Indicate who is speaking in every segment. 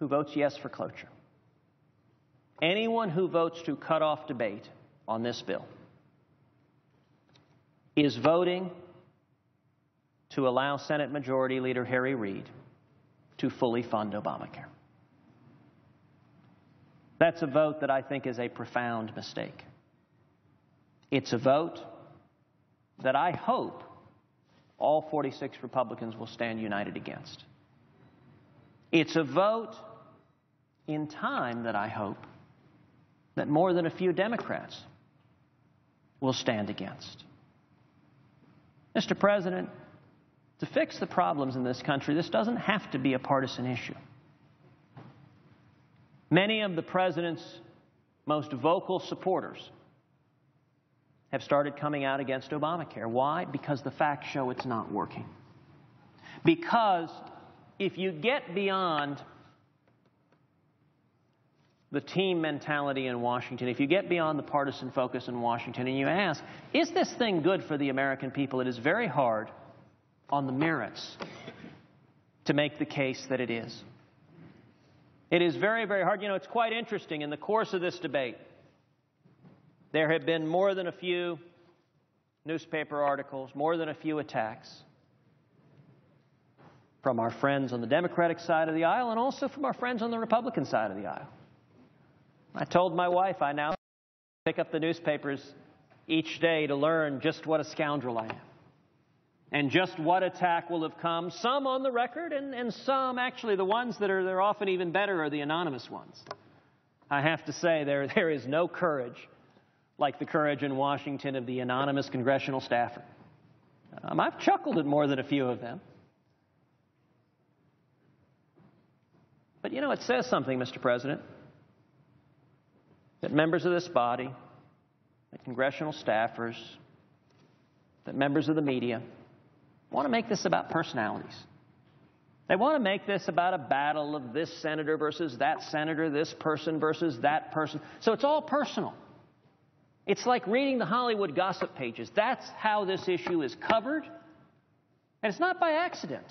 Speaker 1: who votes yes for cloture, anyone who votes to cut off debate on this bill, is voting to allow Senate Majority Leader Harry Reid to fully fund Obamacare. That's a vote that I think is a profound mistake. It's a vote that I hope all 46 Republicans will stand united against. It's a vote in time that I hope that more than a few Democrats will stand against. Mr. President, to fix the problems in this country, this doesn't have to be a partisan issue. Many of the President's most vocal supporters have started coming out against Obamacare. Why? Because the facts show it's not working. Because if you get beyond the team mentality in Washington, if you get beyond the partisan focus in Washington and you ask, is this thing good for the American people? It is very hard on the merits to make the case that it is. It is very, very hard. You know, it's quite interesting. In the course of this debate, there have been more than a few newspaper articles, more than a few attacks from our friends on the Democratic side of the aisle and also from our friends on the Republican side of the aisle. I told my wife I now pick up the newspapers each day to learn just what a scoundrel I am and just what attack will have come, some on the record and some, actually, the ones that are often even better are the anonymous ones. I have to say there is no courage like the courage in Washington of the anonymous congressional staffer. I've chuckled at more than a few of them. But, you know, it says something, Mr. President, that members of this body, that congressional staffers, that members of the media want to make this about personalities. They want to make this about a battle of this senator versus that senator, this person versus that person. So it's all personal. It's like reading the Hollywood gossip pages. That's how this issue is covered. And it's not by accident.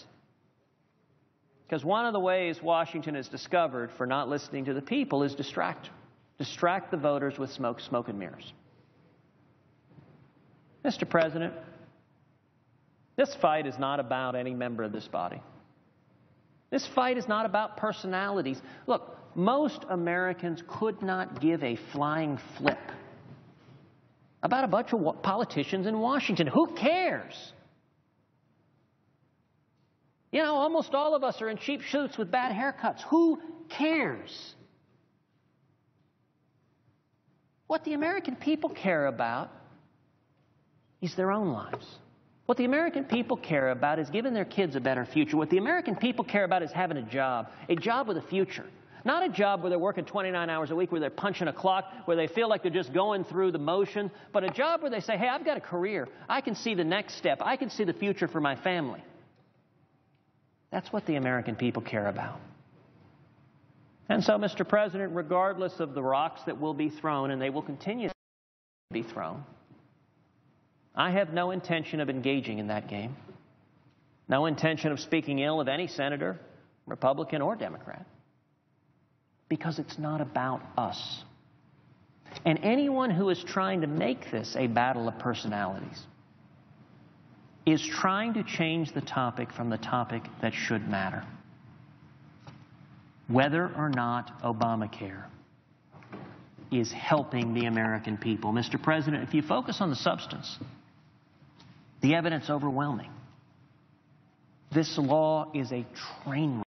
Speaker 1: Because one of the ways Washington has discovered for not listening to the people is distract the voters with smoke and mirrors. Mr. President, this fight is not about any member of this body. This fight is not about personalities. Look, most Americans could not give a flying flip about a bunch of politicians in Washington. Who cares? You know, almost all of us are in cheap suits with bad haircuts. Who cares? What the American people care about is their own lives. What the American people care about is giving their kids a better future. What the American people care about is having a job with a future. Not a job where they're working 29 hours a week, where they're punching a clock, where they feel like they're just going through the motion, but a job where they say, hey, I've got a career. I can see the next step. I can see the future for my family. That's what the American people care about. And so, Mr. President, regardless of the rocks that will be thrown, and they will continue to be thrown, I have no intention of engaging in that game. No intention of speaking ill of any senator, Republican or Democrat. Because it's not about us. And anyone who is trying to make this a battle of personalities is trying to change the topic from the topic that should matter. Whether or not Obamacare is helping the American people. Mr. President, if you focus on the substance, the evidence overwhelming. This law is a train wreck.